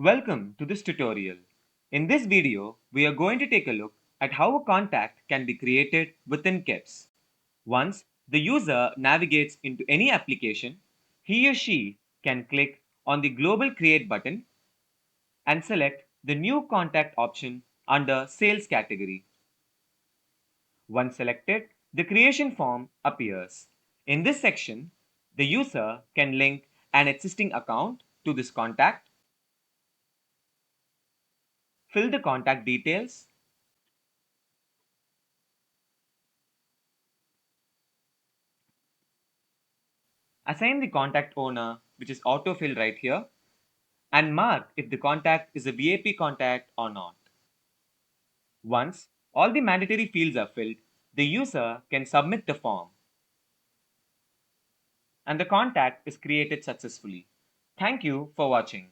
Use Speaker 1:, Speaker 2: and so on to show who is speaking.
Speaker 1: Welcome to this tutorial. In this video, we are going to take a look at how a contact can be created within KEBS. Once the user navigates into any application, he or she can click on the Global Create button and select the New Contact option under Sales category. Once selected, the creation form appears. In this section, the user can link an existing account to this contact, fill the contact details, assign the contact owner, which is autofill right here, and mark if the contact is a VIP contact or not. Once all the mandatory fields are filled, the user can submit the form and the contact is created successfully. Thank you for watching.